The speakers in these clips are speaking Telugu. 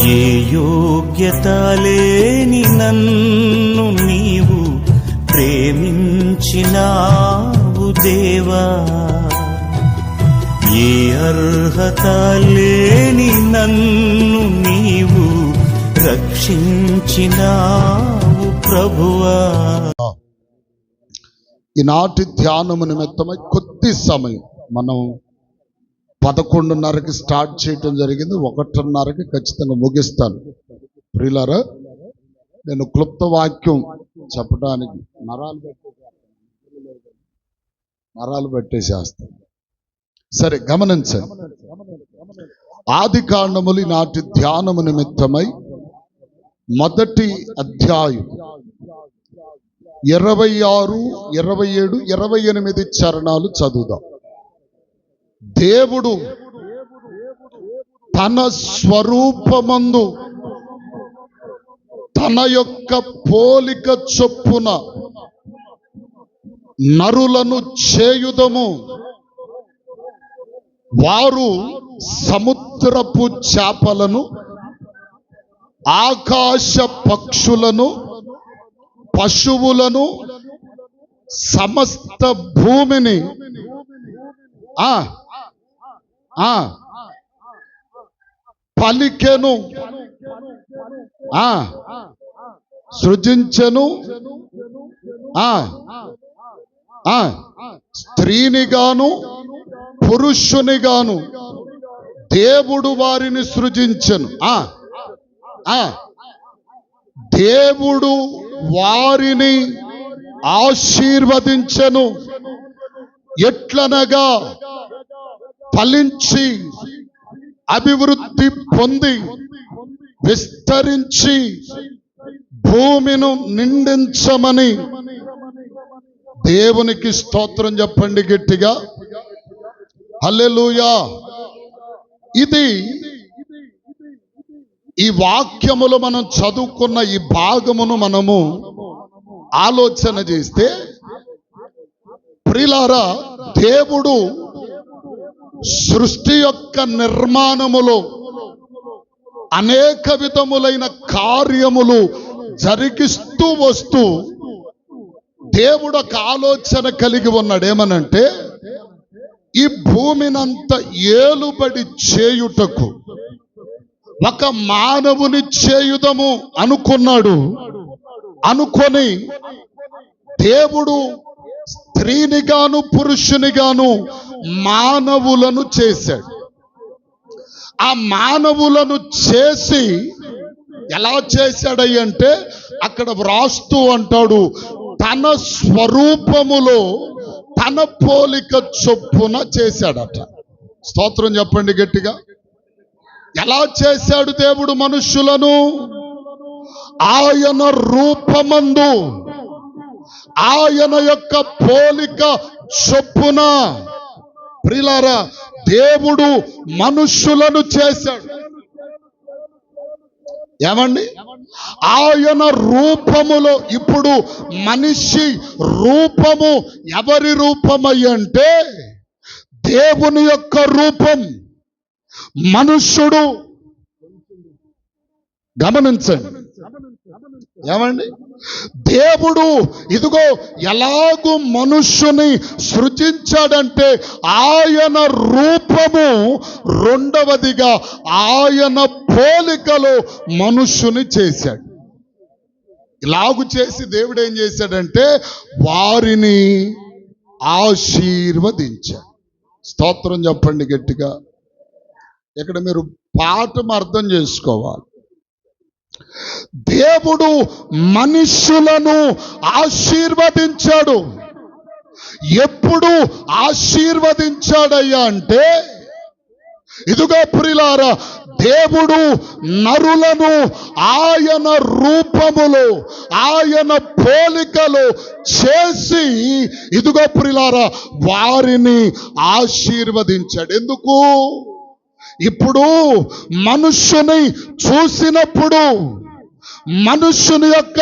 ఏ యోగ్యత లేని నన్ను నీవు ప్రేమించినావు దేవా, ఏ అర్హత లేని నన్ను నీవు రక్షించినావు ప్రభువా. ఈనాటి ధ్యానము నిమిత్తమై కొద్ది సమయం మనం 11:30కి స్టార్ట్ చేయటం జరిగింది. 1:30కి ఖచ్చితంగా ముగిస్తాను. ప్రియులారా, నేను క్లుప్త వాక్యం చెప్పడానికి నరాలు పెట్టేసేస్తాను. సరే, గమనించండి. ఆది కాండములు నాటి ధ్యానము నిమిత్తమై మొదటి అధ్యాయం 26, 27, 28 చరణాలు చదువుదాం. దేవుడు తన స్వరూపమందు తన యొక్క పోలిక చొప్పున నరులను చేయుదము, వారు సముద్రపు చేపలను, ఆకాశ పక్షులను, పశువులను, సమస్త భూమిని పలికెను, సృజించెను, స్త్రీనిగాను పురుషునిగాను దేవుడు వారిని సృజించెను. దేవుడు వారిని ఆశీర్వదించెను. ఎట్లనగా ఫలించి అభివృద్ధి పొంది విస్తరించి భూమిని నిండించమని. దేవునికి స్తోత్రం చెప్పండి గట్టిగా, హల్లెలూయా. ఇది ఈ వాక్యములు మనం చదువుకున్న ఈ భాగమును మనము ఆలోచన చేస్తే, ప్రియులారా, దేవుడు సృష్టి యొక్క నిర్మాణములో అనేక విధములైన కార్యములు జరిగిస్తూ వస్తూ దేవుడు ఒక ఆలోచన కలిగి ఉన్నాడు. ఏమనంటే, ఈ భూమినంత ఏలుబడి చేయుటకు ఒక మానవుని చేయుదము అనుకున్నాడు. అనుకొని దేవుడు స్త్రీనిగాను పురుషునిగాను మానవులను చేశాడు. ఆ మానవులను చేసి ఎలా చేశాడంటే, అక్కడ వ్రాస్తూ అంటాడు, తన స్వరూపములో తన పోలిక చొప్పున చేశాడట. స్తోత్రం చెప్పండి గట్టిగా. ఎలా చేశాడు దేవుడు మనుష్యులను? ఆయన రూపమందు ఆయన యొక్క పోలిక చొప్పున. ప్రియులారా, దేవుడు మనుష్యులను చేశాడు. ఏమండి? ఆయన రూపములో. ఇప్పుడు మనిషి రూపము ఎవరి రూపమయ్యంటే దేవుని యొక్క రూపం. మనుష్యుడు, గమనించండి, ఏమండి, దేవుడు ఇదిగో ఎలాగూ మనుష్యుని సృజించాడంటే ఆయన రూపము, రెండవదిగా ఆయన పోలికలో మనుష్యుని చేశాడు. ఇలాగు చేసి దేవుడు ఏం చేశాడంటే వారిని ఆశీర్వదించాడు. స్తోత్రం చెప్పండి గట్టిగా. ఇక్కడ మీరు పాఠం అర్థం చేసుకోవాలి. దేవుడు మనుష్యులను ఆశీర్వదించాడు. ఎప్పుడు ఆశీర్వదించాడయ్యా అంటే, ఇదిగో ప్రియులారా, దేవుడు నరులను ఆయన రూపములో ఆయన పోలికలో చేసి, ఇదిగో ప్రియులారా, వారిని ఆశీర్వదించాడు. ఎందుకు? ఇప్పుడు మనుష్యుని చూసినప్పుడు మనుష్యుని యొక్క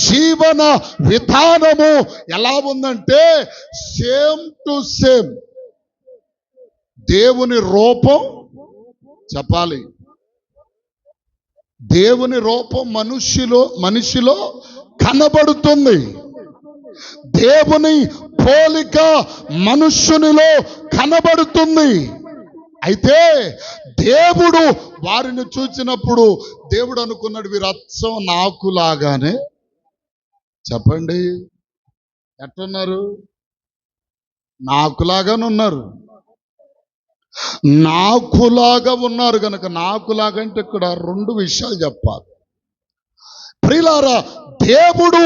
జీవన విధానము ఎలా ఉందంటే సేమ్ టు సేమ్. దేవుని రూపం చెప్పాలి, దేవుని రూపం మనిషిలో కనబడుతుంది. దేవుని పోలిక మనుష్యునిలో కనబడుతుంది. అయితే దేవుడు వారిని చూచినప్పుడు దేవుడు అనుకున్నాడు, వీరు అచ్చం నాకులాగానే. చెప్పండి, ఎట్టున్నారు? నాకులాగానే ఉన్నారు. నాకులాగా ఉన్నారు కనుక, నాకులాగా అంటే ఇక్కడ రెండు విషయాలు చెప్పాలి. ప్రియులారా, దేవుడు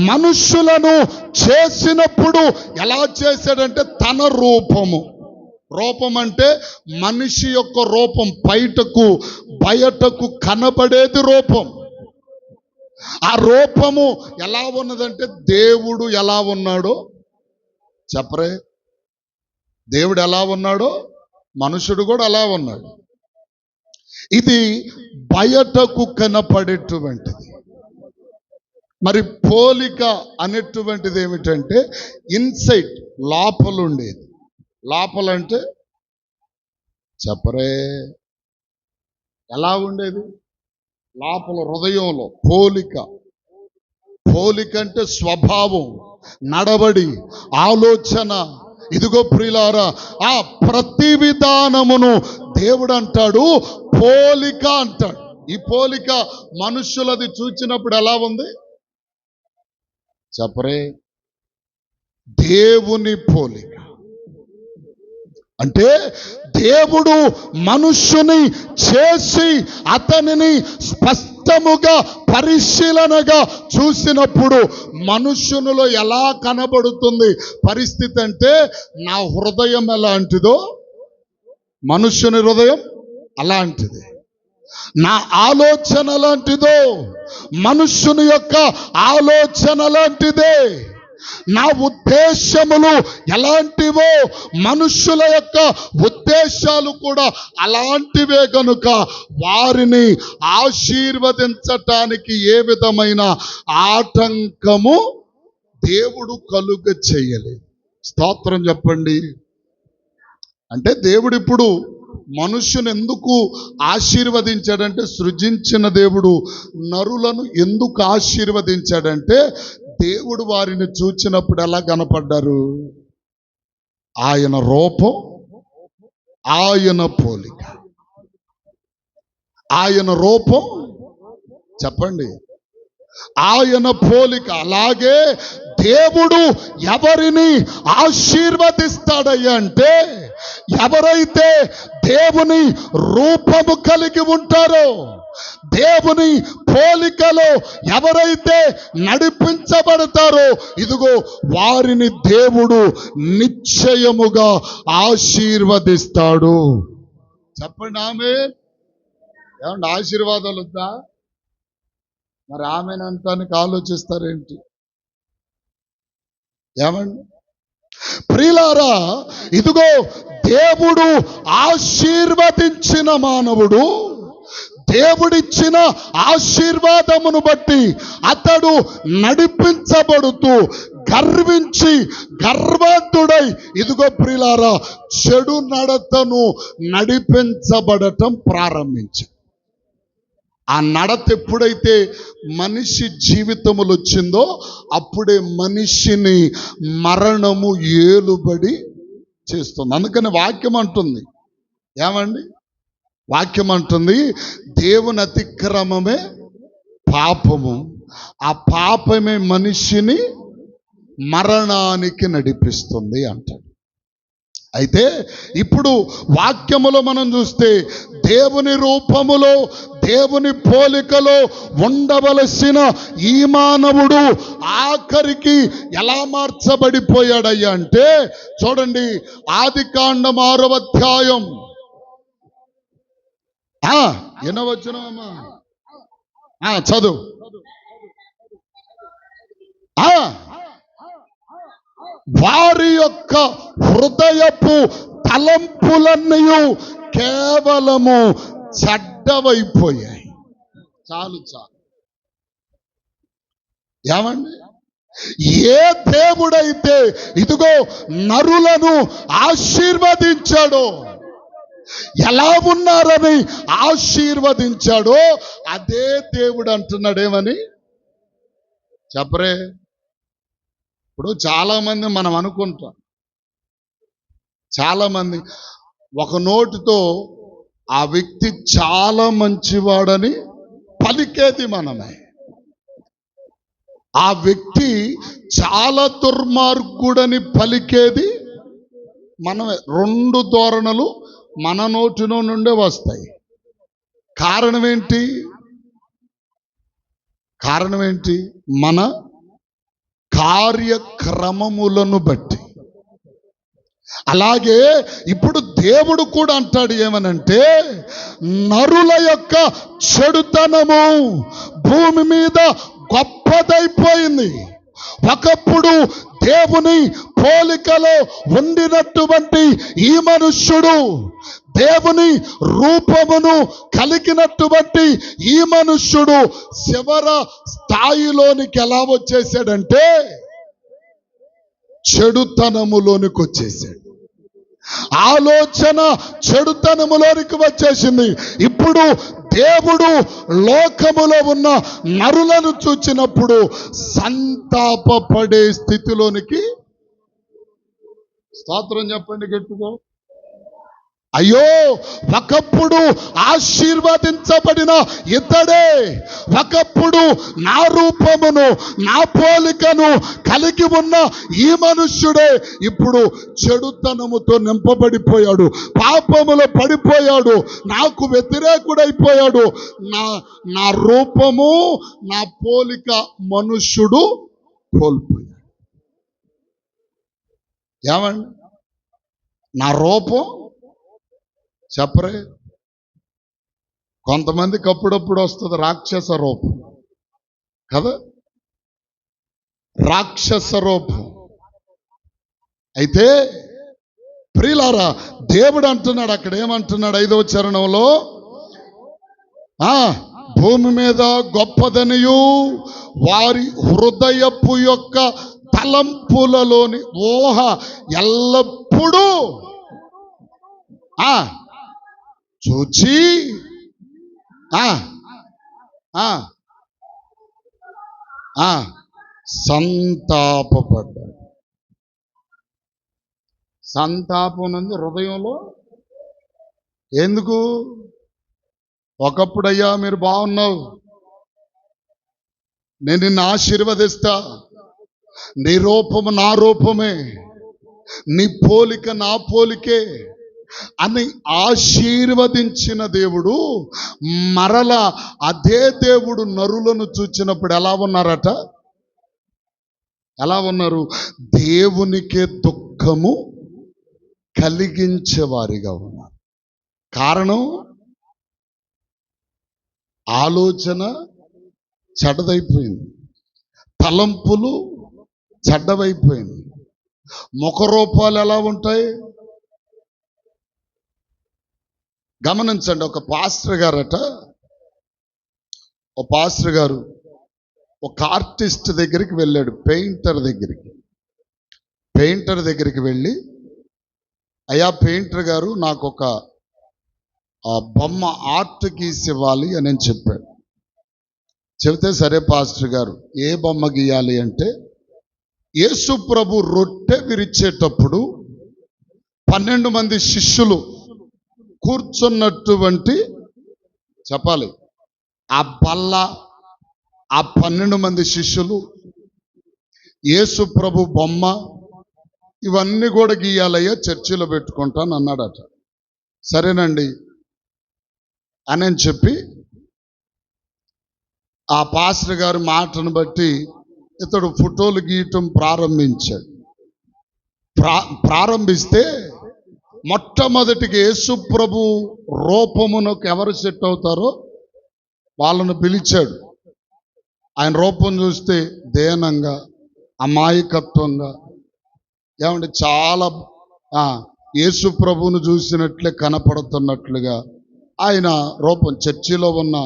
మనుష్యులను చేసినప్పుడు ఎలా చేశాడంటే తన రూపం అంటే మనిషి యొక్క రూపం, బయటకు కనబడేది రూపం. ఆ రూపము ఎలా ఉన్నదంటే దేవుడు ఎలా ఉన్నాడో చెప్పరే. దేవుడు ఎలా ఉన్నాడో మనుషుడు కూడా అలా ఉన్నాడు. ఇది బయటకు కనపడేటువంటిది. మరి పోలిక అనేటువంటిది ఏమిటంటే ఇన్సైట్, లోపల ఉండేది. లోపలంటే చెప్పరే ఎలా ఉండేది? లోపల హృదయంలో పోలిక అంటే స్వభావం, నడవడి, ఆలోచన. ఇదిగో ప్రియులారా, ఆ ప్రతి విధానమును దేవుడు అంటాడు పోలిక అంటాడు. ఈ పోలిక మనుష్యులది చూచినప్పుడు ఎలా ఉంది చెప్పరే? దేవుని పోలిక అంటే దేవుడు మనుష్యుని చేసి అతనిని స్పష్టముగా పరిశీలనగా చూసినప్పుడు మనుష్యునిలో ఎలా కనబడుతుంది పరిస్థితి అంటే, నా హృదయం ఎలాంటిదో మనుష్యుని హృదయం అలాంటిది, నా ఆలోచన లాంటిదో మనుష్యుని యొక్క ఆలోచన లాంటిదే, నా ఉద్దేశములు ఎలాంటివో మనుష్యుల యొక్క ఉద్దేశాలు కూడా అలాంటివే కనుక వారిని ఆశీర్వదించటానికి ఏ విధమైన ఆటంకము దేవుడు కలుగ చేయలేదు. స్తోత్రం చెప్పండి. అంటే దేవుడు ఇప్పుడు మనుష్యుని ఎందుకు ఆశీర్వదించాడంటే, సృజించిన దేవుడు నరులను ఎందుకు ఆశీర్వదించాడంటే, దేవుడు వారిని చూచినప్పుడు ఎలా కనపడ్డారు? ఆయన రూపం, ఆయన పోలిక. ఆయన రూపం చెప్పండి, ఆయన పోలిక. అలాగే దేవుడు ఎవరిని ఆశీర్వదిస్తాడయ్యా అంటే, ఎవరైతే దేవుని రూపము కలిగి ఉంటారో, దేవుని పోలికలో ఎవరైతే నడిపించబడతారో, ఇదిగో వారిని దేవుడు నిశ్చయముగా ఆశీర్వదిస్తాడు. చెప్పండి ఆమేన్. ఏమంటే ఆశీర్వాదాలు వద్దా? మరి ఆమెను అంటానికి ఆలోచిస్తారేంటి? ఏమండి ప్రియులారా, ఇదిగో దేవుడు ఆశీర్వదించిన మానవుడు దేవుడిచ్చిన ఆశీర్వాదమును బట్టి అతడు నడిపించబడుతూ గర్వించి గర్వంతుడై, ఇదిగో ప్రియులారా, చెడు నడతను నడిపించబడటం ప్రారంభించాడు. ఆ నడత ఎప్పుడైతే మనిషి జీవితములు వచ్చిందో అప్పుడే మనిషిని మరణము ఏలుబడి చేస్తుంది. అందుకని వాక్యం అంటుంది, ఏమండి? వాక్యం అంటుంది, దేవుని అతిక్రమమే పాపము, ఆ పాపమే మనిషిని మరణానికి నడిపిస్తుంది అంటాడు. అయితే ఇప్పుడు వాక్యములో మనం చూస్తే దేవుని రూపములో దేవుని పోలికలో ఉండవలసిన ఈ మానవుడు ఆఖరికి ఎలా మార్చబడిపోయాడయ్యా అంటే, చూడండి, ఆదికాండం 6వ అధ్యాయం 8వ వచనమా చదువు. వారి యొక్క హృదయపు తలంపులన్నీ కేవలము చెడ్డవైపోయాయి. చాలు. ఏమండి? ఏ దేవుడైతే ఇదిగో నరులను ఆశీర్వదించాడో, ఎలా ఉన్నారని ఆశీర్వదించాడో అదే దేవుడు అంటున్నాడేమని చెప్పరే. ఇప్పుడు చాలా మంది మనం అనుకుంటాం, చాలా మంది ఒక నోటితో ఆ వ్యక్తి చాలా మంచివాడని పలికేది మనమే, ఆ వ్యక్తి చాలా దుర్మార్గుడని పలికేది మనమే. రెండు ధోరణులు మన నోటిలో నుండే వస్తాయి. కారణం ఏంటి? కారణం ఏంటి? మన కార్యక్రమములను బట్టి. అలాగే ఇప్పుడు దేవుడు కూడా అంటాడు ఏమనంటే, నరుల యొక్క చెడుతనము భూమి మీద గొప్పదైపోయింది. ఒకప్పుడు దేవుని పోలికలో ఉండినటువంటి ఈ మనుష్యుడు, దేవుని రూపమును కలిగినటువంటి ఈ మనుష్యుడు చివర స్థాయిలోనికి ఎలా వచ్చేసాడంటే చెడుతనములోనికి వచ్చేసాడు. ఆలోచన చెడుతనములోనికి వచ్చేసింది. ఇప్పుడు దేవుడు లోకములో ఉన్న నరులను చూచినప్పుడు సంతాపపడే స్థితిలోనికి, స్తోత్రం చెప్పండి గట్టిగా, అయ్యో ఒకప్పుడు ఆశీర్వదించబడిన ఇతడే, ఒకప్పుడు నా రూపమును నా పోలికను కలిగి ఉన్న ఈ మనుష్యుడే ఇప్పుడు చెడుతనముతో నింపబడిపోయాడు, పాపములో పడిపోయాడు, నాకు వ్యతిరేకుడైపోయాడు. నా రూపము నా పోలిక మనుష్యుడు కోల్పోయాడు. ఏమండి? నా రూపం చెప్పరే. కొంతమందికి అప్పుడప్పుడు వస్తుంది రాక్షస రూపం కదా, రాక్షస రూపం. అయితే ప్రియులారా, దేవుడు అంటున్నాడు అక్కడ, ఏమంటున్నాడు 5వ చరణంలో, భూమి మీద గొప్పదనియు వారి హృదయపు యొక్క తలంపులలోని ఊహ ఎల్లప్పుడూ చూచి సంతాపపడ్డాడు. సంతాపం ఉంది హృదయంలో. ఎందుకు? ఒకప్పుడయ్యా మీరు బాగున్నావు, నేను నిన్ను ఆశీర్వదిస్తా, నీ రూపము నా రూపమే, నీ పోలిక నా పోలికే అని ఆశీర్వదించిన దేవుడు మరల అదే దేవుడు నరులను చూచినప్పుడు ఎలా ఉన్నారట? ఎలా ఉన్నారు? దేవునికే దుఃఖము కలిగించేవారిగా ఉన్నారు. కారణం ఆలోచన చెడ్డదైపోయింది, తలంపులు చెడ్డవైపోయింది. ముఖరూపాలు ఎలా ఉంటాయి గమనించండి. ఒక పాస్టర్ గారట, ఒక పాస్టర్ గారు ఒక ఆర్టిస్ట్ దగ్గరికి వెళ్ళాడు, పెయింటర్ దగ్గరికి వెళ్ళి, అయ్యా పెయింటర్ గారు నాకు ఒక బొమ్మ ఆర్ట్ గీసి ఇవ్వాలి అని చెప్పాడు. చెబితే సరే పాస్టర్ గారు ఏ బొమ్మ గీయాలి అంటే, యేసు ప్రభు రొట్టె విరిచేటప్పుడు 12 మంది శిష్యులు కూర్చున్నటువంటి చెప్పాలి ఆ బల్ల, ఆ 12 మంది శిష్యులు, యేసు ప్రభు బొమ్మ, ఇవన్నీ కూడా గీయాలయ్యా, చర్చిలో పెట్టుకుంటాను అన్నాడట. సరేనండి అని చెప్పి ఆ పాస్టర్ గారి మాటను బట్టి ఇతడు ఫోటోలు గీయటం ప్రారంభించాడు. ప్రారంభిస్తే మొట్టమొదటికి యేసు ప్రభు రూపమునకు ఎవరు సెట్ అవుతారో వాళ్ళను పిలిచాడు. ఆయన రూపం చూస్తే దేనంగా, అమాయకత్వంగా, ఏమంటే చాలా యేసు ప్రభువును చూసినట్లే కనపడుతున్నట్లుగా ఆయన రూపం. చర్చిలో ఉన్న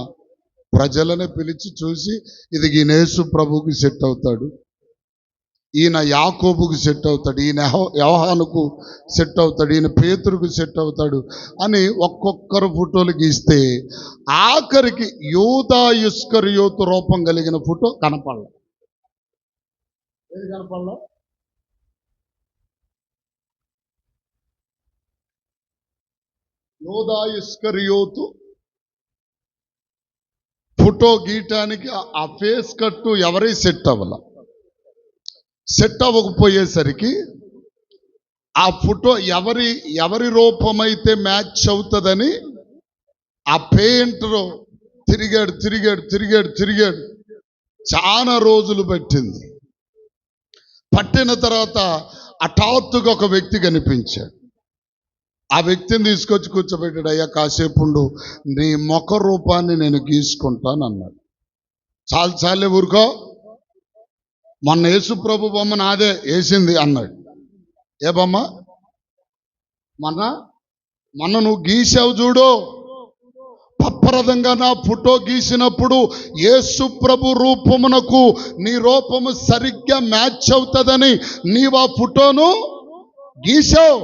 ప్రజలనే పిలిచి చూసి, ఇది యేసు ప్రభువుకి సెట్ అవుతాడు, ఈయన యాకోబుకు సెట్ అవుతాడు, ఈయన యోహానుకు సెట్ అవుతాడు, ఈయన పేతురుకు సెట్ అవుతాడు అని ఒక్కొక్కరు ఫోటోలు గీస్తే ఆఖరికి యూదా ఇస్కరియోతు రూపం కలిగిన ఫోటో కనపడలే. ఏది కనపడలే? యూదా ఇస్కరియోతు ఫోటో గీయటానికి ఆ ఫేస్ కట్టు ఎవరి సెట్ అవ్వాల. సెట్ అవ్వకపోయేసరికి ఆ ఫోటో ఎవరి రూపమైతే మ్యాచ్ అవుతుందని ఆ పెయింటర్ తిరిగాడు. చాలా రోజులు పట్టిన తర్వాత హఠాత్తుగా ఒక వ్యక్తి కనిపించాడు. ఆ వ్యక్తిని తీసుకొచ్చి కూర్చోబెట్టాడు. అయ్యా కాసేపు ఉండు, నీ ముఖ రూపాన్ని నేను గీసుకుంటాను అన్నాడు. చాలే ఊరుకో, మొన్న యేసు ప్రభు బొమ్మ నాదే వేసింది అన్నాడు. ఏ బొమ్మ? మొన్న నువ్వు గీసావు చూడు, పప్పరదంగా నా ఫోటో గీసినప్పుడు యేసు ప్రభు రూపమునకు నీ రూపము సరిగ్గా మ్యాచ్ అవుతుందని నీవు ఆ ఫోటోను గీసావు.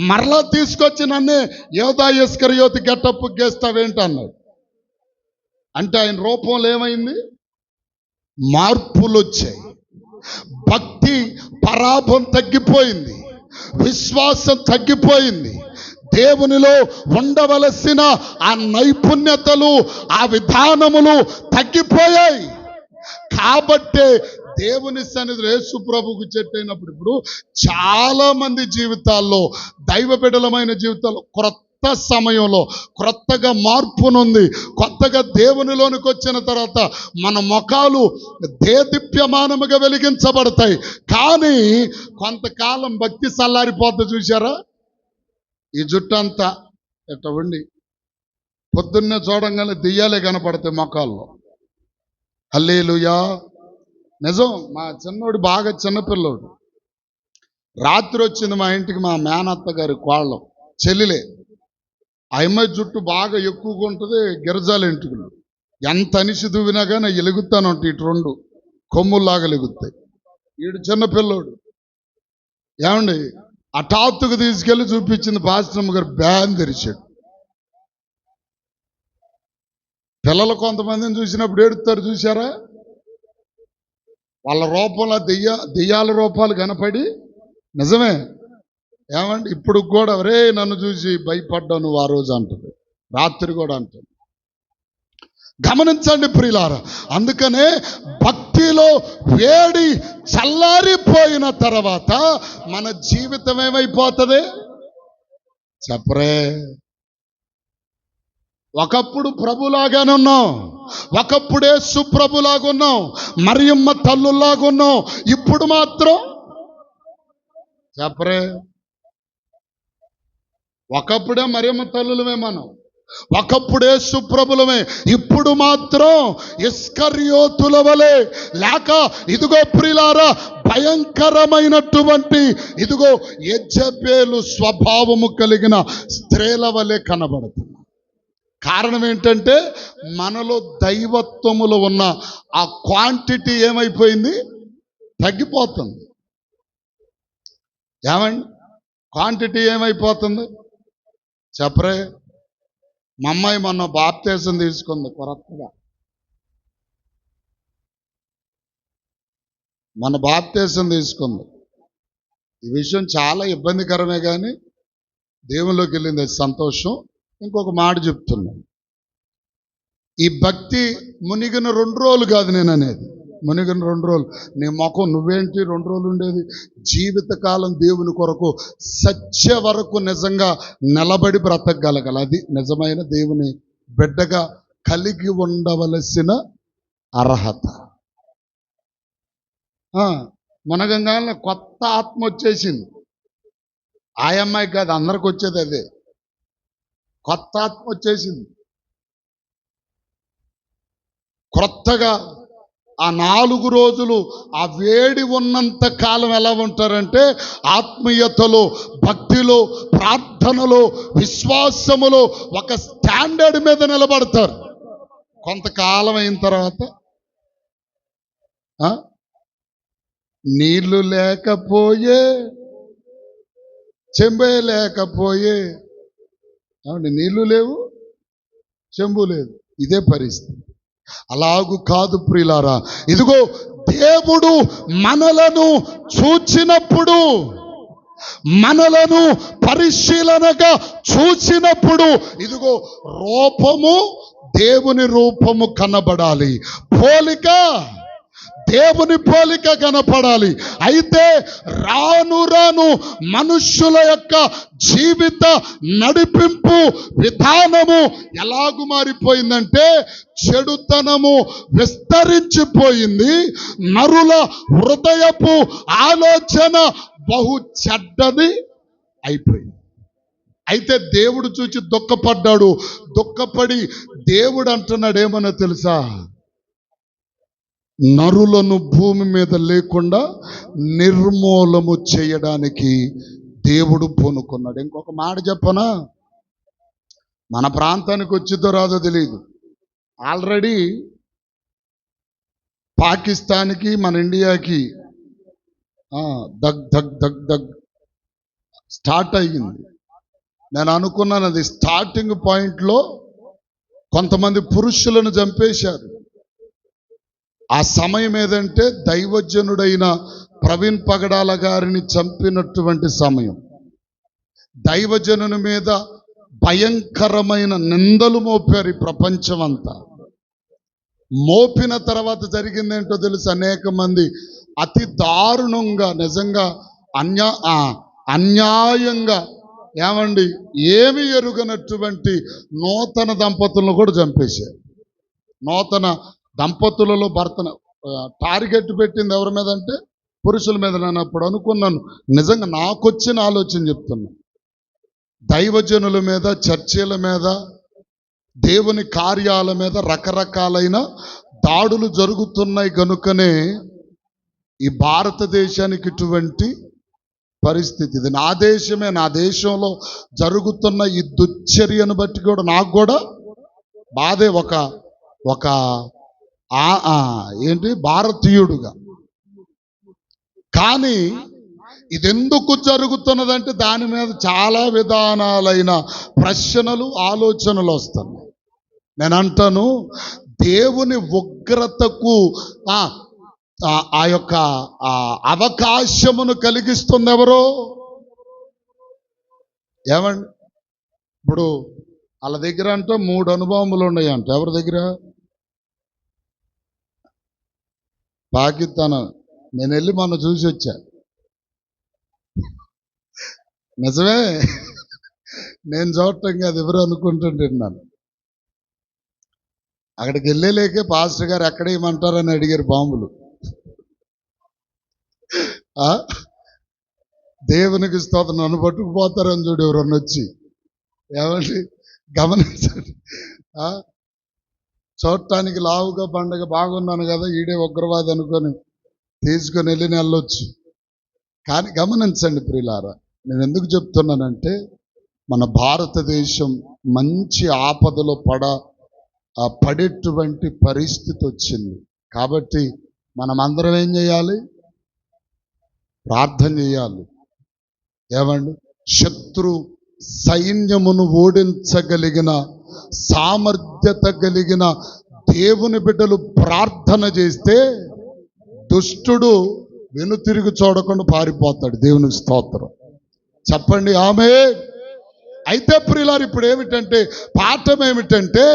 మరలా తీసుకొచ్చి నన్నే యూదా ఇస్కరియోతు గెటప్ గేస్తావేంటి అన్నాడు. అంటే ఆయన రూపంలో ఏమైంది? మార్పులు వచ్చాయి. భక్తి పరాభం తగ్గిపోయింది, విశ్వాసం తగ్గిపోయింది, దేవునిలో ఉండవలసిన ఆ నైపుణ్యతలు, ఆ విధానములు తగ్గిపోయాయి. కాబట్టే దేవుని సన్నిధిలో యేసు ప్రభువుకు చెట్టైనప్పుడు ఇప్పుడు చాలా మంది జీవితాల్లో, దైవ బిడ్డలమైన జీవితాల్లో క్రొత్త సమయంలో క్రొత్తగా మార్పునుంది. కొత్తగా దేవునిలోనికి వచ్చిన తర్వాత మన ముఖాలు దేదీప్యమానముగా వెలిగించబడతాయి. కానీ కొంతకాలం భక్తి చల్లారిపోద్ది. చూశారా? ఈ జుట్టు అంతా ఎట్ట ఉండి పొద్దున్నే చూడంగానే దెయ్యాలే కనపడతాయి ముఖాల్లో. హల్లెలూయా. నిజం. మా చిన్నోడు బాగా చిన్నపిల్లోడు. రాత్రి వచ్చింది మా ఇంటికి మా మేనత్త గారి కోళ్ళం చెల్లిలే. ఆ అమ్మాయి జుట్టు బాగా ఎక్కువగా ఉంటుంది, గిరజాల ఇంటికి ఎంత అనిసి దువ్వినా కానీ ఎలుగుతాను ఉంటాయి, ఇటు రెండు కొమ్ముల్లాగా ఎలుగుతాయి. వీడు చిన్నపిల్లోడు. ఏమండి, హఠాత్తుకు తీసుకెళ్ళి చూపించింది పాస్టమ్మ గారు. బ్యాన్ తెరిచాడు. పిల్లలు కొంతమందిని చూసినప్పుడు ఏడుస్తారు, చూసారా? వాళ్ళ రూపంలో దెయ్యాల రూపాలు కనపడి. నిజమే. ఏమండి, ఇప్పుడు కూడా ఒరే నన్ను చూసి భయపడ్డావు నువ్వు ఆ రోజు అంటుంది, రాత్రి కూడా అంటుంది. గమనించండి ప్రియులారా. అందుకనే భక్తిలో వేడి చల్లారిపోయిన తర్వాత మన జీవితం ఏమైపోతుంది చెప్పరే? ఒకప్పుడు ప్రభులాగానే ఉన్నాం, ఒకప్పుడే సుప్రభులాగా ఉన్నాం, మరియమ్మ తల్లులాగా ఉన్నాం. ఇప్పుడు మాత్రం చెప్పరే, ఒకప్పుడే మరియమ్మ తల్లులమే మనం, ఒకప్పుడే సుప్రభులమే. ఇప్పుడు మాత్రం ఇస్కరియోతుల వలె, లేక ఇదిగో ప్రియులారా భయంకరమైనటువంటి ఇదిగో యెజబెలు స్వభావము కలిగిన స్త్రీల వలె కనబడుతుంది. కారణం ఏంటంటే మనలో దైవత్వములో ఉన్న ఆ క్వాంటిటీ ఏమైపోయింది? తగ్గిపోతుంది. ఏమండి, క్వాంటిటీ ఏమైపోతుంది చెప్పరే? మా అమ్మాయి మొన్న బాప్తీసం తీసుకుంది కొత్తగా. మన బాప్తీసం తీసుకుంది. ఈ విషయం చాలా ఇబ్బందికరమే, కానీ దేవుళ్ళకి వెళ్ళింది, సంతోషం. ఇంకొక మాట చెప్తున్నాను. ఈ భక్తి మునిగిన 2 రోజులు కాదు నేను అనేది, మునిగిన 2 రోజులు. నీ ముఖం నువ్వేంటి 2 రోజులు ఉండేది? జీవితకాలం దేవుని కొరకు సత్య వరకు నిజంగా నిలబడి బ్రతకగలగాలి. అది నిజమైన దేవుని బిడ్డగా కలిగి ఉండవలసిన అర్హత. మునగంగానే కొత్త ఆత్మ వచ్చేసింది. ఆ అమ్మాయి కాదు, అందరికి వచ్చేది అదే. కొత్త ఆత్మ వచ్చేసింది. క్రొత్తగా ఆ 4 రోజులు ఆ వేడి ఉన్నంత కాలం ఎలా ఉంటారంటే ఆత్మీయతలో, భక్తిలో, ప్రార్థనలో, విశ్వాసములో ఒక స్టాండర్డ్ మీద నిలబడతారు. కొంతకాలం అయిన తర్వాత నీళ్లు లేకపోయే, చెంబే లేకపోయే. ఏమండి, నీళ్లు లేవు, చెంబు లేదు, ఇదే పరిస్థితి. అలాగు కాదు ప్రియులారా, ఇదిగో దేవుడు మనలను చూచినప్పుడు, మనలను పరిశీలనగా చూచినప్పుడు, ఇదిగో రూపము, దేవుని రూపము కనబడాలి, పోలిక దేవుని పోలిక కనపడాలి. అయితే రాను రాను మనుష్యుల యొక్క జీవిత నడిపింపు విధానము ఎలాగు మారిపోయిందంటే, చెడుతనము విస్తరించిపోయింది. నరుల హృదయపు ఆలోచన బహు చెడ్డది అయిపోయింది. అయితే దేవుడు చూచి దుఃఖపడ్డాడు. దుఃఖపడి దేవుడు అంటున్నాడు ఏమన్నా తెలుసా? నరులను భూమి మీద లేకుండా నిర్మూలము చేయడానికి దేవుడు పూనుకున్నాడు. ఇంకొక మాట చెప్పనా, మన ప్రాంతానికి వచ్చిద్దో రాదో తెలియదు, ఆల్రెడీ పాకిస్తాన్కి మన ఇండియాకి దగ్ దగ్ దగ్ దగ్ స్టార్ట్ అయ్యింది. నేను అనుకున్నాను అది స్టార్టింగ్ పాయింట్లో కొంతమంది పురుషులను చంపేశారు. ఆ సమయం ఏదంటే దైవజనుడైన ప్రవీణ్ పగడాల గారిని చంపినటువంటి సమయం. దైవజనుని మీద భయంకరమైన నిందలు మోపారు ఈ ప్రపంచం అంతా. మోపిన తర్వాత జరిగిందేంటో తెలుసు, అనేక మంది అతి దారుణంగా, నిజంగా అన్యాయంగా, ఏమండి, ఏమి ఎరుగనటువంటి నూతన దంపతులను కూడా చంపేశారు. నూతన దంపతులలో భర్తను టార్గెట్ పెట్టింది ఎవరి మీద అంటే పురుషుల మీద. నేను అప్పుడు అనుకున్నాను, నిజంగా నాకొచ్చిన ఆలోచన చెప్తున్నా, దైవజనుల మీద, చర్చల మీద, దేవుని కార్యాల మీద రకరకాలైన దాడులు జరుగుతున్నాయి కనుకనే ఈ భారతదేశానికి ఇటువంటి పరిస్థితి. ఇది నా దేశమే, నా దేశంలో జరుగుతున్న ఈ దుశ్చర్యను బట్టి కూడా నాకు కూడా బాధే. ఒక ఏంటి భారతీయుడుగా. కానీ ఇదెందుకు జరుగుతున్నదంటే దాని మీద చాలా విధానాలైన ప్రశ్నలు, ఆలోచనలు వస్తున్నాయి. నేను అంటాను, దేవుని ఉగ్రతకు ఆ యొక్క అవకాశమును కలిగిస్తుంది ఎవరో. ఏమండి, ఇప్పుడు వాళ్ళ దగ్గర అంటే 3 అణుబాంబులు ఉన్నాయంట. ఎవరి దగ్గర? పాకిస్తాన్. నేను వెళ్ళి మొన్న చూసి వచ్చా. నిజమే, నేను చూడటం కాదు, ఎవరు అనుకుంటుంటున్నాను. అక్కడికి వెళ్ళలేకే పాస్టర్ గారు ఎక్కడ ఏమంటారని అడిగారు బాంబులు. దేవునికి స్తోత్రం, నన్ను పట్టుకుపోతారని చూడు ఎవరన్నా వచ్చి. ఏమండి, గమనించండి. చూడటానికి లావుగా పండగ బాగున్నాను కదా, ఈడే ఉగ్రవాది అనుకొని తీసుకొని వెళ్ళొచ్చు. కానీ గమనించండి ప్రియులారా, నేను ఎందుకు చెప్తున్నానంటే, మన భారతదేశం మంచి ఆపదలో పడేటువంటి పరిస్థితి వచ్చింది. కాబట్టి మనం అందరం ఏం చేయాలి? ప్రార్థన చేయాలి. ఏమండి, శత్రు సైన్యమును ఓడించగలిగిన సామర్థ్యత కలిగిన దేవుని బిడ్డలు ప్రార్థన చేస్తే దుష్టుడు వెనుతిరిగి చూడకుండా పారిపోతాడు. దేవునికి స్తోత్రం చెప్పండి, ఆమేన్. అయితే ప్రియులారు, ఇప్పుడు ఏమిటంటే, పాఠం ఏమిటంటే,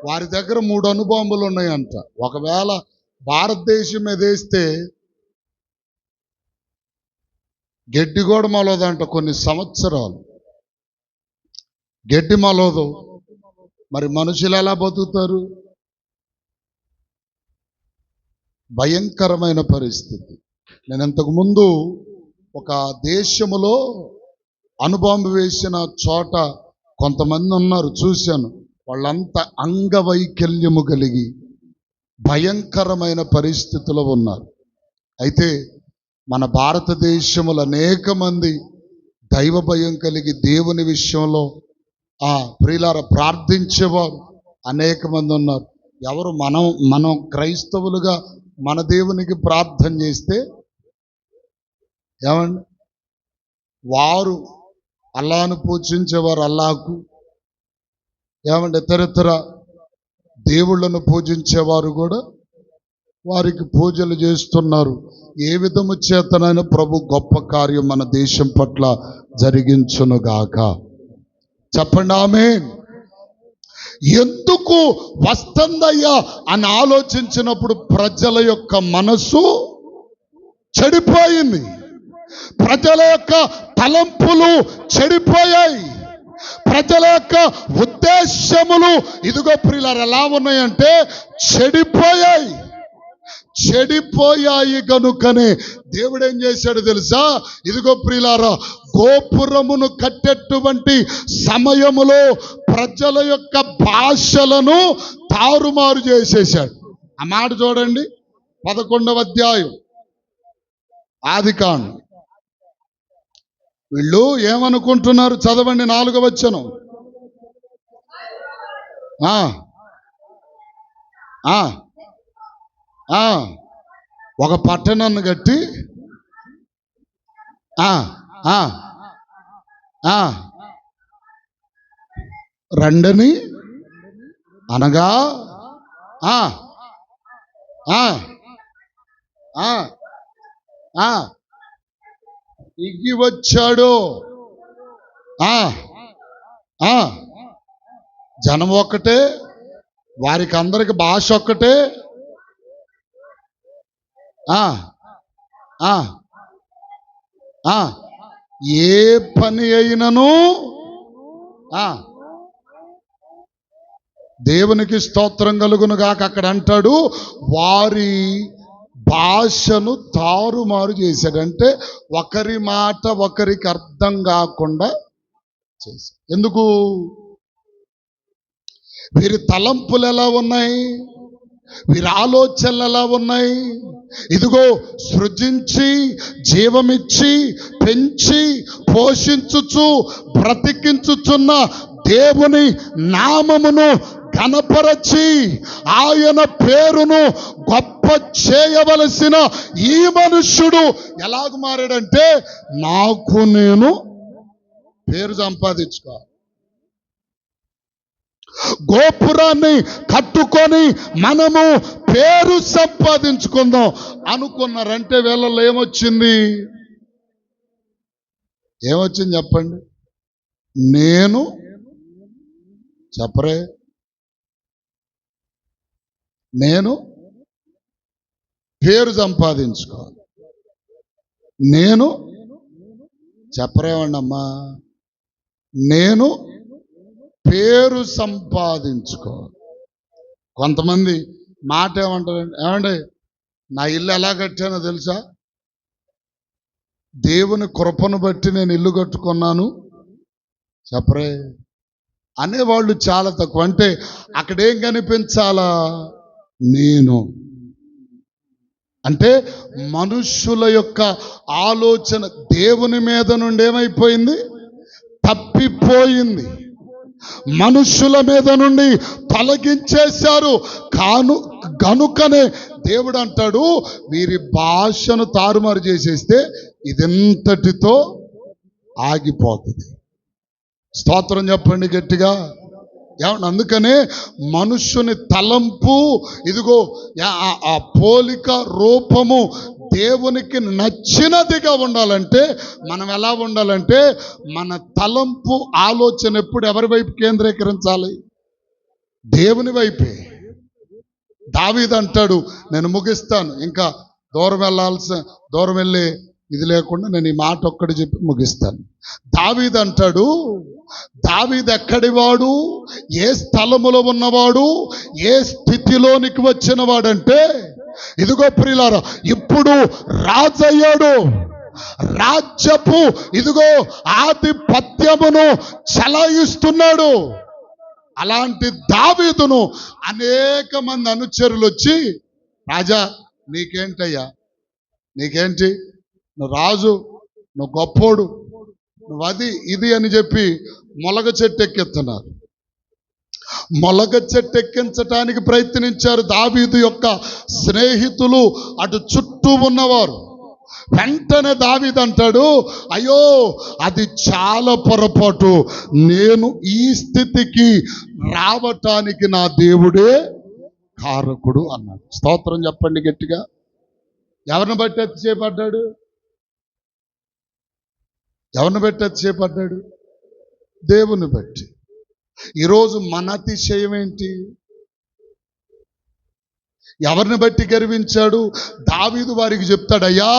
వారి దగ్గర 3 అణుబాంబులు ఉన్నాయంట. ఒకవేళ భారతదేశం మీద వేస్తే గడ్డి కూడా మొలదంట, కొన్ని సంవత్సరాలు గడ్డి మొలదు. మరి మనుషులు ఎలా బతుకుతారు? భయంకరమైన పరిస్థితి. నేను ఇంతకుముందు ఒక దేశములో అణుబాంబు వేసిన చోట కొంతమంది ఉన్నారు, చూశాను. వాళ్ళంతా అంగవైకల్యము కలిగి భయంకరమైన పరిస్థితిలో ఉన్నారు. అయితే మన భారతదేశంలో అనేక మంది దైవ భయం కలిగి దేవుని విషయంలో ప్రియులార ప్రార్థించేవారు అనేక మంది ఉన్నారు. ఎవరు? మనం క్రైస్తవులుగా మన దేవునికి ప్రార్థన చేస్తే ఏమండి, వారు అల్లాను పూజించేవారు అల్లాకు, ఏమంటే ఇతరితర దేవుళ్ళను పూజించేవారు కూడా వారికి పూజలు చేస్తున్నారు. ఏ విధము చేతనైనా ప్రభు గొప్ప కార్యం మన దేశం పట్ల జరిగించునుగాక. చెప్పండి ఆమేన్. ఎందుకు వస్తుందయ్యా అని ఆలోచించినప్పుడు ప్రజల యొక్క మనసు చెడిపోయింది, ప్రజల యొక్క తలంపులు చెడిపోయాయి, ప్రజల యొక్క ఉద్దేశములు ఇదిగో ప్రియులారా ఎలా ఉన్నాయంటే చెడిపోయాయి. గనుకనే దేవుడు ఏం చేశాడు తెలుసా? ఇదిగో ప్రియులారా, గోపురమును కట్టేటువంటి సమయములో ప్రజల యొక్క భాషలను తారుమారు చేసేశాడు. ఆ మాట చూడండి, 11వ అధ్యాయం ఆదికాండం. వీళ్ళు ఏమనుకుంటున్నారు? చదవండి 4వ వచనం. ఒక పట్టణాన్ని కట్టి రండని అనగా ఇగ్గి వచ్చాడు. జనం ఒక్కటే, వారికి అందరికి భాష ఒక్కటే. ఏ పని అయినను దేవునికి స్తోత్రం కలుగును గాక. అక్కడ అంటాడు వారి భాషను తారుమారు చేశాడంటే ఒకరి మాట ఒకరికి అర్థం కాకుండా చేశాడు. ఎందుకు? వీరి తలంపులు ఎలా ఉన్నాయి, వీరి ఆలోచనలు ఎలా ఉన్నాయి? ఇదిగో సృజించి జీవమిచ్చి పెంచి పోషించుచు బ్రతికించుచున్న దేవుని నామమును ఘనపరచి ఆయన పేరును గొప్ప చేయవలసిన ఈ మనుష్యుడు ఎలాగ మారాడంటే నాకు నేను పేరు సంపాదించుకోవాలి, గోపురాన్ని కట్టుకొని మనము పేరు సంపాదించుకుందాం అనుకున్నారంటే వీళ్ళలో ఏమొచ్చింది చెప్పండి? నేను చెప్పరే, నేను పేరు సంపాదించుకోవాలి, నేను చెప్పరేమండి అమ్మా, నేను పేరు సంపాదించుకోవాలి. కొంతమంది మాట ఏమంటారండి, ఏమండి నా ఇల్లు ఎలా కట్టానో తెలుసా? దేవుని కృపను బట్టి నేను ఇల్లు కట్టుకున్నాను చెప్పరే అనేవాళ్ళు చాలా తక్కువ. అంటే అక్కడేం కనిపించాలా? నేను అంటే మనుష్యుల యొక్క ఆలోచన దేవుని మీద నుండి ఏమైపోయింది? తప్పిపోయింది. మనుష్యుల మీద నుండి తొలగించేశారు. గనుకనే దేవుడు అంటాడు వీరి భాషను తారుమారు చేసేస్తే ఇదెంతటితో ఆగిపోతుంది. స్తోత్రం చెప్పండి గట్టిగా. ఏమన్నా? అందుకనే మనుష్యుని తలంపు ఇదిగో ఆ పోలిక రూపము దేవునికి నచ్చినదిగా ఉండాలంటే మనం ఎలా ఉండాలంటే మన తలంపు ఆలోచన ఎప్పుడు ఎవరి వైపు కేంద్రీకరించాలి? దేవుని వైపే. దావీదు అంటాడు, నేను ముగిస్తాను, ఇంకా దూరం వెళ్ళే ఇది లేకుండా నేను ఈ మాట ఒక్కటి చెప్పి ముగిస్తాను. దావీదు అంటాడు, దావీదు ఎక్కడివాడు, ఏ స్థలములో ఉన్నవాడు, ఏ స్థితిలోనికి వచ్చిన వాడంటే ఇదిగో ప్రియులారా ఇప్పుడు రాజయ్యాడు, రాజ్యపు ఇదిగో ఆధిపత్యమును చలాయిస్తున్నాడు. అలాంటి దావీదును అనేక మంది అనుచరులు వచ్చి, రాజా నీకేంటయ్యా, నీకేంటి, నువ్వు రాజు, నువ్వు గొప్పోడు, నువ్వు అది ఇది అని చెప్పి మొలగ చెట్టు ఎక్కిస్తున్నారు. మొలగ చెట్టు ఎక్కించటానికి ప్రయత్నించారు దావీదు యొక్క స్నేహితులు, అటు చుట్టూ ఉన్నవారు. వెంటనే దావీదు అంటాడు, అయ్యో అది చాలా పొరపాటు, నేను ఈ స్థితికి రావటానికి నా దేవుడే కారకుడు అన్నాడు. స్తోత్రం చెప్పండి గట్టిగా. ఎవరిని బట్టి అతిశయపడ్డాడు? ఎవరిని బట్టి అతిశయపడ్డాడు? దేవుని బట్టి. ఈరోజు మన అతిశయం ఏంటి? ఎవరిని బట్టి గర్వించాడు? దావీదు వారికి చెప్తాడు, అయ్యా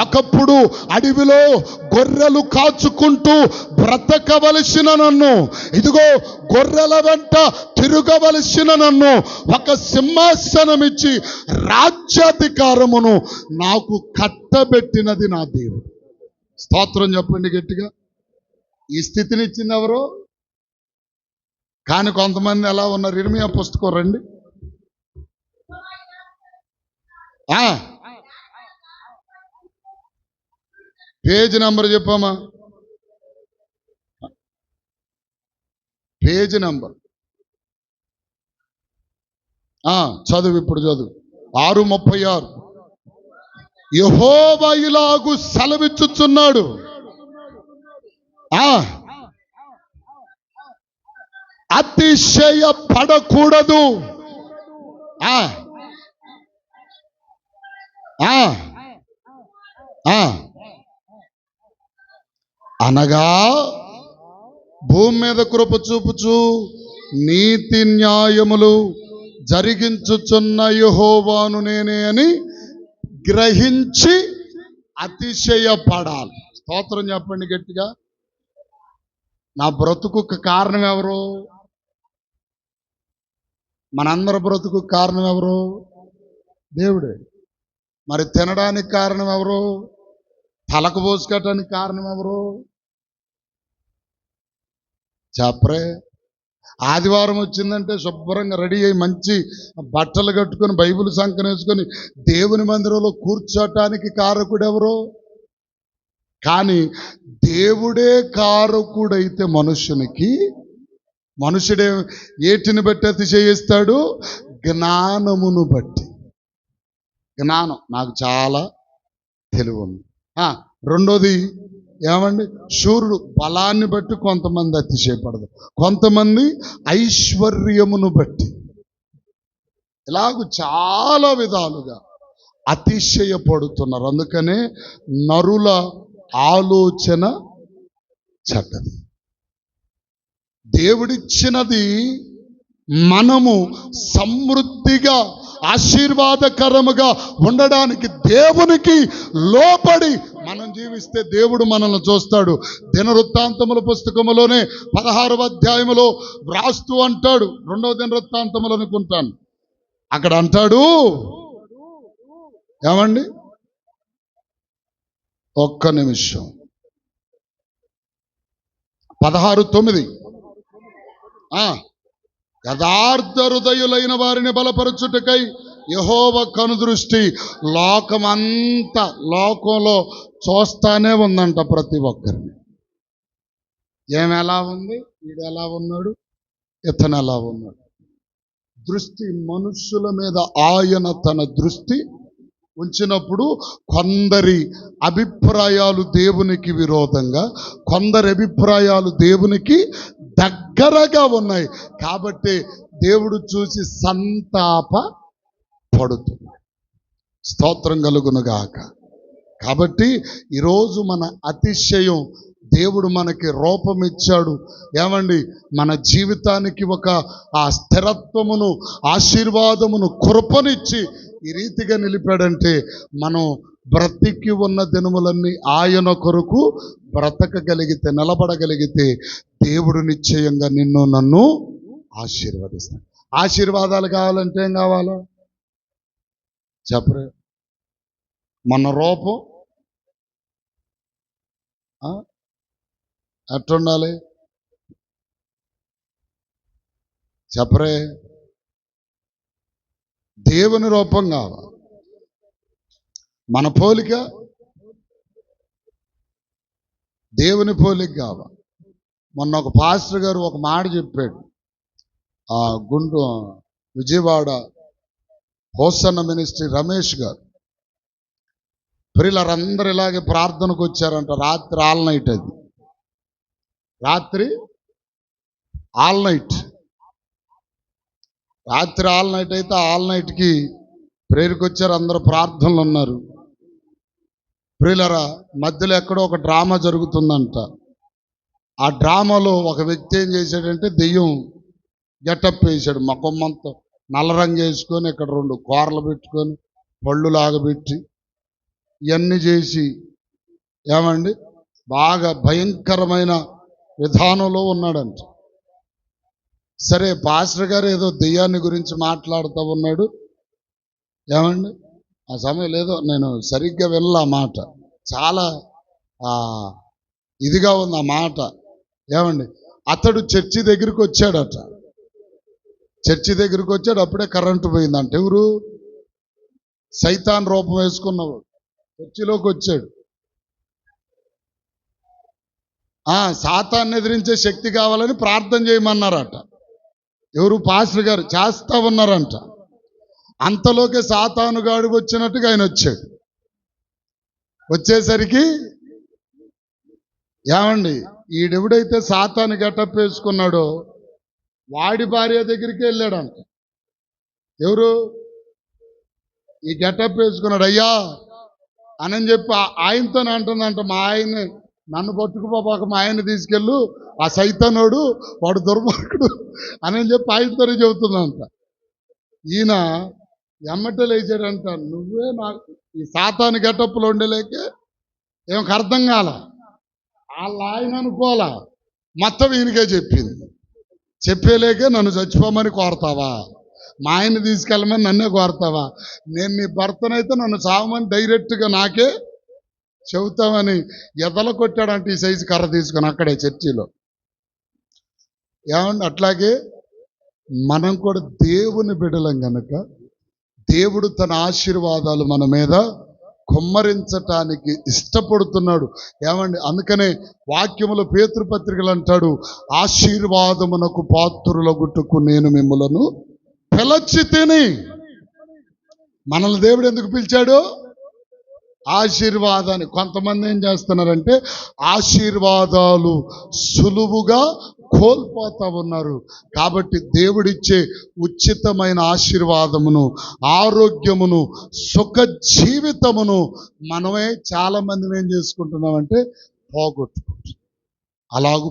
ఒకప్పుడు అడవిలో గొర్రెలు కాచుకుంటూ బ్రతకవలసిన నన్ను, ఇదిగో గొర్రెల వెంట తిరగవలసిన నన్ను ఒక సింహాసనం ఇచ్చి రాజ్యాధికారమును నాకు కట్టబెట్టినది నా దేవుడు. స్తోత్రం చెప్పండి గట్టిగా. ఈ స్థితిని ఇచ్చింది ఎవరు? కానీ కొంతమంది ఎలా ఉన్నారు? ఇర్మియా పుస్తకం రండి. పేజీ నంబర్ చెప్పమ్మా. పేజీ నంబర్ చదువు, ఇప్పుడు చదువు. 6:36. యెహోవా ఇలాగు సెలవిచ్చుచున్నాడు, అతిశయ పడకూడదు. అనగా భూమి మీద కృప చూపుచు నీతి న్యాయములు జరిగించుచున్న యెహోవాను నేనే అని గ్రహించి అతిశయపడాలి. స్తోత్రం చెప్పండి గట్టిగా. నా బ్రతుకు కారణం ఎవరు? మనందరి బ్రతుకు కారణం ఎవరు? దేవుడే. మరి తినడానికి కారణం ఎవరు? తలకు పోసుకోవటానికి కారణం ఎవరు? చెప్పరే. ఆదివారం వచ్చిందంటే శుభ్రంగా రెడీ అయ్యి మంచి బట్టలు కట్టుకొని బైబిల్ సంకన వేసుకొని దేవుని మందిరంలో కూర్చోటానికి కారకుడెవరు? కానీ దేవుడే కారకుడైతే మనుషుడే ఏటిని బట్టి అతిశయిస్తాడు? జ్ఞానమును బట్టి. జ్ఞానం, నాకు చాలా తెలివి ఉంది. రెండోది ఏమండి? శూరుడు బలాన్ని బట్టి కొంతమంది అతిశయపడదు, కొంతమంది ఐశ్వర్యమును బట్టి, ఇలాగ చాలా విధాలుగా అతిశయపడుతున్నారు. అందుకనే నరుల ఆలోచన చెడ్డది. దేవుడిచ్చినది మనము సమృద్ధిగా ఆశీర్వాదకరముగా ఉండడానికి దేవునికి లోబడి మనం జీవిస్తే దేవుడు మనల్ని చూస్తాడు. దినవృత్తాంతముల పుస్తకములోనే 16వ అధ్యాయములో వ్రాస్తూ అంటాడు, 2వ దినవృత్తాంతములు అనుకుంటాను, అక్కడ అంటాడు, ఏమండి ఒక్క నిమిషం, 16:9 యథార్థ హృదయులైన వారిని బలపరచుటకై యెహోవా కనుదృష్టి లోకంలో చూస్తానే ఉందంట ప్రతి ఒక్కరిని. ఏమెలా ఉంది? వీడు ఎలా ఉన్నాడు, ఇతను ఎలా ఉన్నాడు. దృష్టి మనుషుల మీద ఆయన తన దృష్టి ఉంచినప్పుడు కొందరి అభిప్రాయాలు దేవునికి విరోధంగా, కొందరి అభిప్రాయాలు దేవునికి దగ్గరగా ఉన్నాయి. కాబట్టి దేవుడు చూసి సంతాప పడుతున్నాడు. స్తోత్రం కలుగునుగాక. కాబట్టి ఈరోజు మన అతిశయం, దేవుడు మనకి రూపం ఇచ్చాడు. ఏమండి, మన జీవితానికి ఒక స్థిరత్వమును, ఆశీర్వాదమును, కృపనిచ్చి ఈ రీతిగా నిలిపాడంటే మనం బ్రతికి ఉన్న దినములన్నీ ఆయన కొరకు బ్రతకగలిగితే, నిలబడగలిగితే దేవుడు నిశ్చయంగా నిన్ను నన్ను ఆశీర్వదిస్తాడు. ఆశీర్వాదాలు కావాలంటే ఏం కావాలో చెప్పరే. మన రూపం ఎట్టుండాలి చెప్పరే. దేవుని రూపం కావాలి, మన పోలిక దేవుని పోలిక కావాలి. మొన్న ఒక పాస్టర్ గారు ఒక మాట చెప్పాడు. విజయవాడ హోసన్న మినిస్ట్రీ రమేష్ గారు, ప్రియులరందరూ ఇలాగే ప్రార్థనకు వచ్చారంట. రాత్రి ఆల్ నైట్, అది రాత్రి ఆల్ నైట్. రాత్రి ఆల్ నైట్ అయితే ఆల్ నైట్కి ప్రేయర్కి వచ్చారు, అందరూ ప్రార్థనలు ఉన్నారు. ప్రియులరా, మధ్యలో ఎక్కడో ఒక డ్రామా జరుగుతుందంట. ఆ డ్రామాలో ఒక వ్యక్తి ఏం చేశాడంటే దెయ్యం గెటప్ వేసాడు. మొఖమ్మంతా నల్ల రంగు వేసుకొని, ఇక్కడ 2 కూరలు పెట్టుకొని, పళ్ళు లాగబెట్టి, ఇవన్నీ చేసి ఏమండి బాగా భయంకరమైన విధానంలో ఉన్నాడంట. సరే, పాస్టర్ గారు ఏదో దెయ్యాన్ని గురించి మాట్లాడుతూ ఉన్నాడు. ఏమండి ఆ సమయం లేదో నేను సరిగ్గా వినలా మాట, చాలా ఇదిగా ఉంది ఆ మాట. ఏమండి అతడు చర్చి దగ్గరికి వచ్చాడట. చర్చి దగ్గరికి వచ్చాడు, అప్పుడే కరెంటు పోయిందంట. ఎవరు? సైతాన్ రూపం వేసుకున్నవాడు చర్చిలోకి వచ్చాడు. సాతాన్ని ఎదిరించే శక్తి కావాలని ప్రార్థన చేయమన్నారట. ఎవరు? పాస్టర్ గారు చేస్తా ఉన్నారంట. అంతలోకే సాతాను గాడు వచ్చినట్టుగా ఆయన వచ్చాడు. వచ్చేసరికి ఏమండి ఈడెవడైతే సాతాను గెటప్ వేసుకున్నాడో వాడి భార్య దగ్గరికి వెళ్ళాడంట. ఎవరు? ఈ గెటప్ వేసుకున్నాడు. అయ్యా అని చెప్పి ఆయనతోనే అంటుందంట, మా ఆయన్ని నన్ను పట్టుకుపోక మా ఆయన్ని తీసుకెళ్ళు, ఆ సైతానోడు వాడు దుర్మార్గుడు అని చెప్పి ఆయనతోనే చెబుతుందంట. ఈయన ఎమ్మటలు వేసాడంట, నువ్వే నాకు ఈ సాతాను గెటప్లో ఉండలేకే ఏమకు అర్థం కాల. వాళ్ళ ఆయన అనుకోవాలా, మొత్తం ఈయనకే చెప్పింది. చెప్పేలేకే నన్ను చచ్చిపోమని కోరతావా, మా ఆయన్ని తీసుకెళ్ళమని నన్నే కోరతావా, నేను నీ భర్తనైతే నన్ను చావమని డైరెక్ట్గా నాకే చెబుతామని ఎదల కొట్టాడంటే ఈ సైజు కర్ర తీసుకొని అక్కడే చర్చిలో. ఏమండి అట్లాగే మనం కూడా దేవుని బిడ్డలం గనక దేవుడు తన ఆశీర్వాదాలు మన మీద కుమ్మరించటానికి ఇష్టపడుతున్నాడు. ఏమండి అందుకనే వాక్యములో పేతురుపత్రికలు అంటాడు, ఆశీర్వాదమునకు పాత్రులగుటకు నేను మిమ్ములను పిలచి తిని. మనల్ని దేవుడు ఎందుకు పిలిచాడు? ఆశీర్వాదాన్ని. కొంతమంది ఏం చేస్తున్నారంటే ఆశీర్వాదాలు సులువుగా కోల్పోతా ఉన్నారు. కాబట్టి దేవుడిచ్చే ఉచితమైన ఆశీర్వాదమును, ఆరోగ్యమును, సుఖ జీవితమును మనమే చాలా మంది ఏం చేసుకుంటున్నామంటే పోగొట్టుకుంటున్నాం. అలాగూ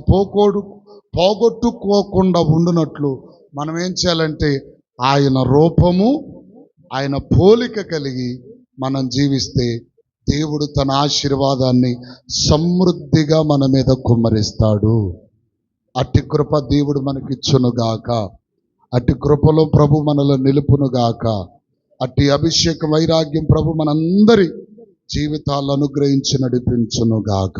పోగొట్టుకోకుండా ఉండునట్లు మనం ఏం చేయాలంటే ఆయన రూపము, ఆయన పోలిక కలిగి మనం జీవిస్తే దేవుడు తన ఆశీర్వాదాన్ని సమృద్ధిగా మన మీద కుమ్మరిస్తాడు. అట్టి కృప దేవుడు మనకిచ్చునుగాక. అట్టి కృపలో ప్రభు మనలో నిలుపునుగాక. అట్టి అభిషేక వైరాగ్యం ప్రభు మనందరి జీవితాలను అనుగ్రహించి నడిపించునుగాక.